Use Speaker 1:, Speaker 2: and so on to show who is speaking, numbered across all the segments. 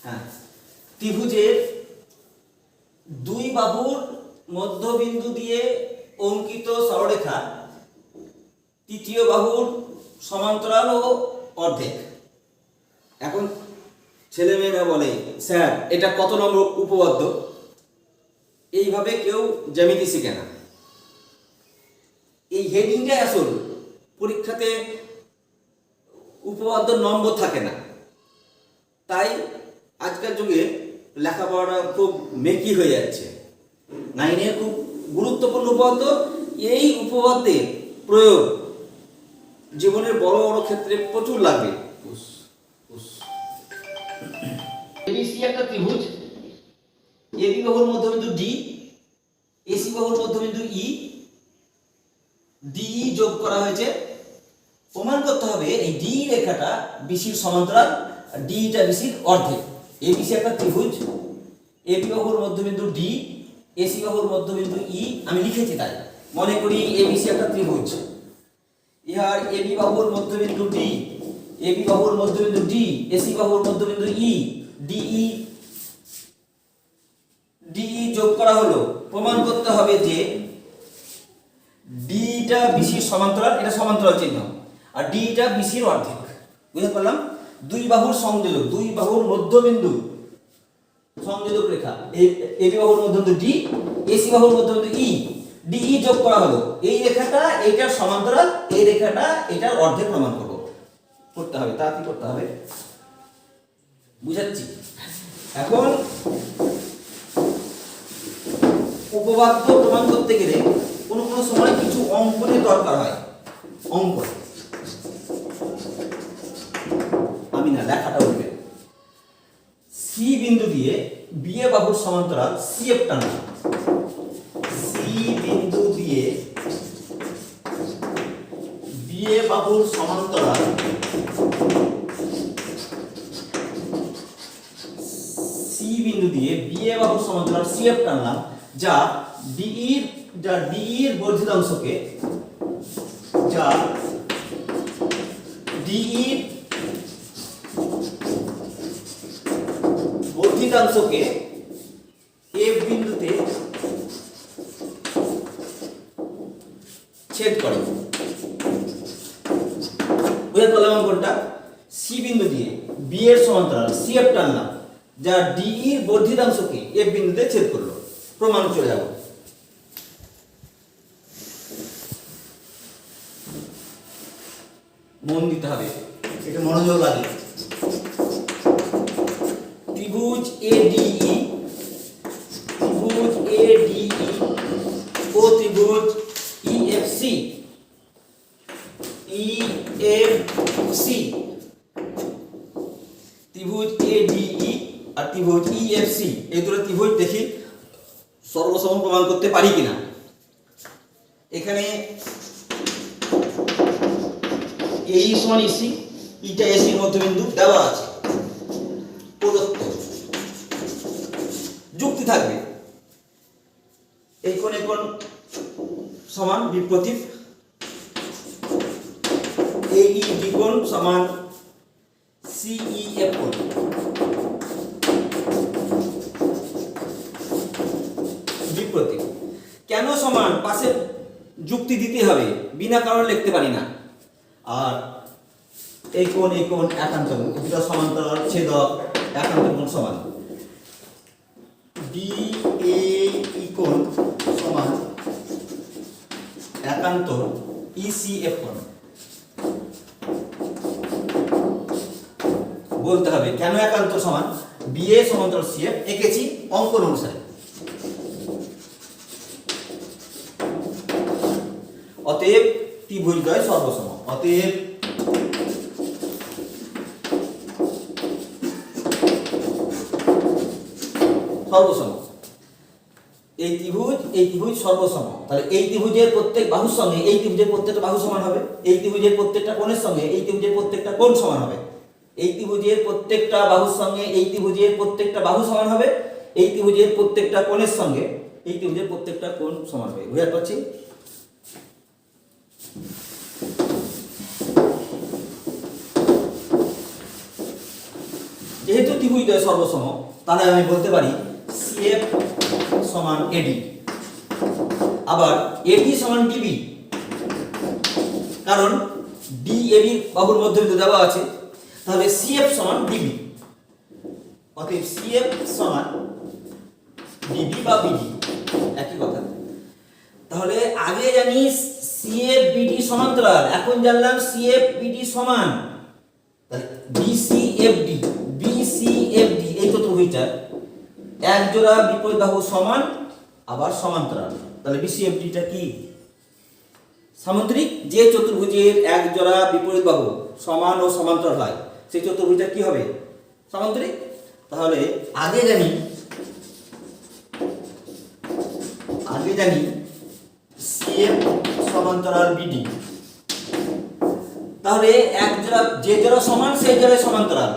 Speaker 1: হ্যাঁ, ত্রিভুজের দুই বাহুর মধ্যবিন্দু দিয়ে অঙ্কিত সরলরেখা তৃতীয় বাহুর সমান্তরাল ও অর্ধেক। এখন ছেলেমেয়েরা বলে, স্যার এটা কত নম্বর উপপাদ্য? এইভাবে কেউ জ্যামিতি শিখে না। এই হেডিংটাই আসল। পরীক্ষাতে উপপাদ্য নম্বর থাকে না, তাই আজকের যুগে লেখাপড়া খুব মেকি হয়ে যাচ্ছে। 9-এর খুব গুরুত্বপূর্ণ উপপাদ্য। এই উপপাদ্যের প্রয়োগ জীবনের বড় বড় ক্ষেত্রে প্রচুর লাগবে। এবিসি একটা ত্রিভুজ, এবি বাহুর মধ্যবিন্দু ডি, এসি বাহুর মধ্যবিন্দু ই, ডিই যোগ করা হয়েছে। প্রমাণ করতে হবে এই ডি রেখাটা বিসির সমান্তরাল, আর ডিটা বিসির অর্ধেক। এবিসি একটা ত্রিভুজ, এবি বাহুর মধ্যবিন্দু ডি, এসি বাহুর মধ্যবিন্দু ই। আমি লিখেছি তাই মনে করি এবিসি একটা ত্রিভুজ। ইহার এবি বাহুর মধ্যবিন্দু ডি, এবি বাহুর মধ্যবিন্দু ডি, এসি বাহুর মধ্যবিন্দু ই, ডিই যোগ করা হলো। প্রমাণ করতে হবে যে ডিটা বিসির সমান্তরাল, এটা সমান্তরাল চিহ্ন, আর ডিটা বিসির অর্ধেক। বুঝতে পারলাম? দুই বাহুর সংযোজক, দুই বাহুর মধ্যবিন্দু সংযোজক রেখা, এবি বাহুর মধ্যবিন্দু ডি, এসি বাহুর মধ্যবিন্দু ই, ডিই যোগ করা হলো। এই রেখাটা এইটার সমান্তরাল, এই রেখাটা এটার অর্ধেক প্রমাণ করব। করতে হবে, তা কি করতে হবে বুঝাচ্ছি। এখন উপপাদ্য প্রমাণ করতে গেলে কোনো কোনো সময় কিছু অঙ্কনের দরকার হয়। অঙ্কন আমি না, লেখাটা উঠবে। সি বিন্দু দিয়ে বিএ বাহুর সমান্তরাল সিএফ টানা। সি বিন্দু দিয়ে বিএ বাহুর সমান্তরাল সি বিন্দু দিয়ে বিএ বাহুর সমান্তরাল সিএফ টানলাম, যা ডিইর বর্ধিতাংশকে এফ বিন্দুতে ছেদ করে। বুঝতে পারলাম কোনটা? সি বিন্দু দিয়ে বি এর সমান্তরাল সিএফ টানলাম, যা ডিইর বর্ধিতাংশকে এফ বিন্দুতে ছেদ করলো। প্রমাণ চলে যাব। মন দিতে হবে, এটা মনোযোগ লাগে। ত্রিভুজ এডিই, ত্রিভুজ এডিই ও ত্রিভুজ ইএফসি, ত্রিভুজ এডিই আর ত্রিভুজ ইএফসি, এই দুটো ত্রিভুজ দেখি সর্বসম প্রমাণ করতে পারি কিনা। এখানে এই সমান ইসি, ইটা এসির মধ্যবিন্দু দেওয়া আছে, প্রদত্ত। যুক্তি থাকবে এই কোণ সমান বিপ্রতীপ, এই কোণ সমান সিইএফ কোণ। বিপ্রতীপ কেন সমান? পাশে যুক্তি দিতে হবে, বিনা কারণে লিখতে পারি না। আর এই কোণ একান্ত কোণ, দুটো সমান্তরাল ছেদক একান্ত কোণ সমান। ডি এ ই কোণ সমান একান্ত ইসিএফ কোণ। বলতে হবে কেন একান্ত সমান। বি এ সমান্তরাল সিএফ এঁকেছি অঙ্কন অনুসারে। অতএব ত্রিভুজদ্বয় সর্বসম। অতএব সর্বসম। এই ত্রিভুজ সর্বসম। তাহলে এই ত্রিভুজের প্রত্যেক বাহুর সঙ্গে এই ত্রিভুজের প্রত্যেকটা বাহু সমান হবে। এই ত্রিভুজের প্রত্যেকটা কোণের সঙ্গে এই ত্রিভুজের প্রত্যেকটা কোণ সমান হবে। এই ত্রিভুজের প্রত্যেকটা বাহুর সঙ্গে এই ত্রিভুজের প্রত্যেকটা বাহু সমান হবে। এই ত্রিভুজের প্রত্যেকটা কোণের সঙ্গে এই ত্রিভুজের প্রত্যেকটা কোণ সমান হবে। বুঝতে পারছি? যেহেতু ত্রিভুজদ্বয় সর্বসম তাহলে আমি বলতে পারি সিএফ সমান এডি, আবার এডি সমান ডিবি, কারণ ডিএবি বাহুর মধ্যবিন্দু দেওয়া আছে, তাহলে সিএফ সমান ডিবি। অতএব সিএফ সমান ডিবি বা বিডি একই কথা। তাহলে আগে জানি সিএফ বিডি সমান্তরাল, এখন জানলাম সিএফ বিডি সমান, তাহলে বিসিএফডি এই চতুর্ভুজটা এক জোড়া বিপরীত বাহু সমান আবার সমান্তরাল, তাহলে বিসিএফডিটা কি? সামুদ্রিক। যে চতুর্ভুজের এক জোড়া বিপরীত বাহু সমান ও সমান্তরাল হয় সেই চতুর্ভুজটা কি হবে? সামুদ্রিক। তাহলে আগে জানি সিএফ সমান্তরাল বিডি, তাহলে এক জোড়া যে জোড়া সমান সেই জোড়ায় সমান্তরাল,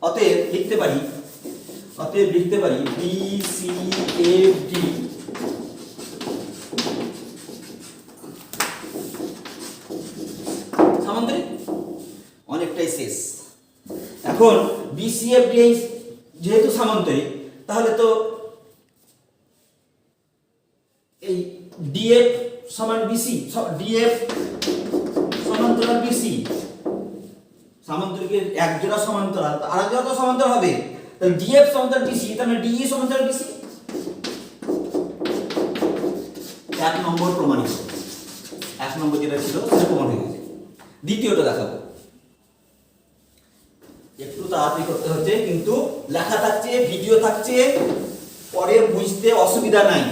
Speaker 1: অতএব লিখতে পারি বিসিএফডি সামান্তরিক। অনেকটাই শেষ। এখন বিসিএফডি যেহেতু সামান্তরিক, তাহলে তো এই ডিএফ সমান বিসি, ডিএফ সমান্তরাল বিসি, সামান্তরিকের এক জোড়া সমান্তরাল আর এক জোড়া তো সমান্তরাল হবে, তাহলে ডিএফ সমান্তরাল বিসি, তাহলে ডিই সমান্তরাল বিসি। এক নম্বর প্রমাণিত, এক নম্বর যেটা ছিল সেটা প্রমাণ হয়ে গেছে। দ্বিতীয়টা দেখাবো, একটু তাড়াতাড়ি করতে হচ্ছে, কিন্তু লেখা থাকছে, ভিডিও থাকছে, পরে বুঝতে অসুবিধা নাই।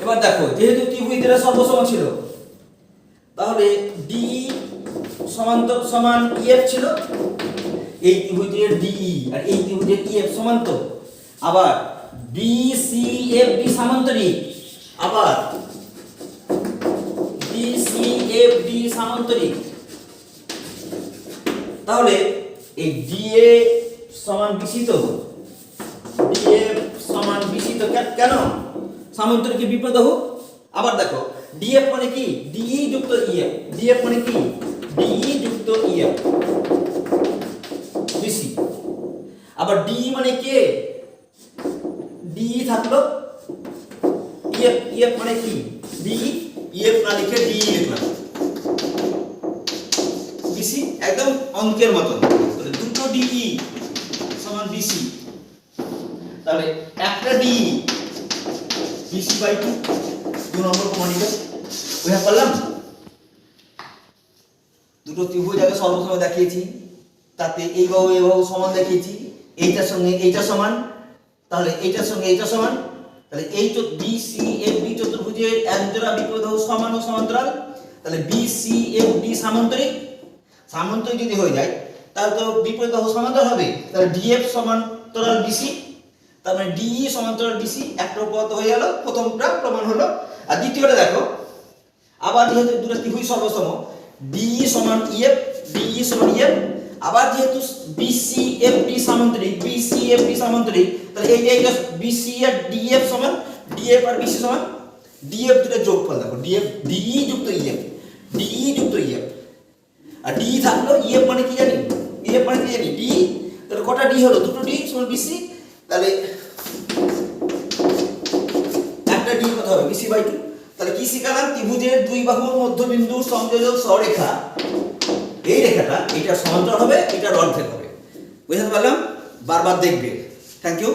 Speaker 1: এবার দেখো, যেহেতু ত্রিভুজের সর্বসম ছিল, তাহলে ডি সমান ইএফ ছিল, এই ত্রিভুজের ডিই আর এই ত্রিভুজের ইএফ সমান্ত, আবার বিসিএফডি সামান্তরিক, আবার বিসিএফডি সামান্তরিক। তাহলে এই ডিএ সমান বিসি, তো ডিএফ সমান বিসি, তো কেন? সামান্তরিকের বিপরীত বাহু। আবার দেখো, ডিএফ মানে কি? ডিই যুক্ত ইএফ, ডিএফ মানে কি? ডিই যুক্ত ইএফ বিসি। আবার ডি মানে কে? ডিই থাকলো, ইএফ, ইএফ মানে কি? ডিই, ইএফ না লিখে ডিই লিখলাম, বিসি, একদম অঙ্কের মতন। তাহলে দুটো ডিই সমান বিসি, তাহলে একটা ডিই বিসি বাই 2, 2 নম্বর প্রমাণিত। বুঝতে পারলাম? দুটো ত্রিভুজ আগে সর্বসম দেখিয়েছি, তাতে এই বাহু সমান দেখিয়েছি, এইটার সঙ্গে এইটা সমান, তাহলে এইটার সঙ্গে এইটা সমান, তাহলে এই বিসিএফডি চতুর্ভুজের এক জোড়া বিপরীত বাহু সমান ও সমান্তরাল, তাহলে বিসিএফডি সামান্তরিক। সামান্তরিক যদি হয়ে যায় তাহলে তো বিপরীত বাহু সমান্তরাল হবে, তাহলে ডিএফ সমান্তরাল বিসি, তার মানে ডিই সমান্তরাল ডিসি। একটা পদ হয়ে গেল, প্রথমটা প্রমাণ হলো। আর দ্বিতীয়টা দেখো, আবার যেহেতু দুটো ত্রিভুজ সর্বসম, ডিই সমান ইএফ, ডিই সমান ইএফ, আবার যেহেতু বিসিএফডি সামান্তরিক, বিসিএফডি সামান্তরিক, তাহলে এইটা বিসি আর ডিএফ সমান, ডিএফ আর বিসি সমান, ডিএফ দুটো যোগফল দেখো, ডিএফ ডিই যুক্ত ইএফ, ডিই যুক্ত ইএফ, আর ডি থাকলো, ইএফ মানে কি জানি? ইএফ মানে কি জানি? ডি। তাহলে কটা ডি হলো? দুটো ডি সমান বিসি, তাহলে একটা ডি কত হবে? BC by 2। তাহলে কি শিখালাম? ত্রিভুজের দুই বাহুর মধ্যবিন্দুর সংযোজক সরেখা, এই রেখাটা এটা সমান্তরাল হবে, এটা অর্ধেক হবে। বুঝতে পারলাম? বারবার দেখবে। Thank you.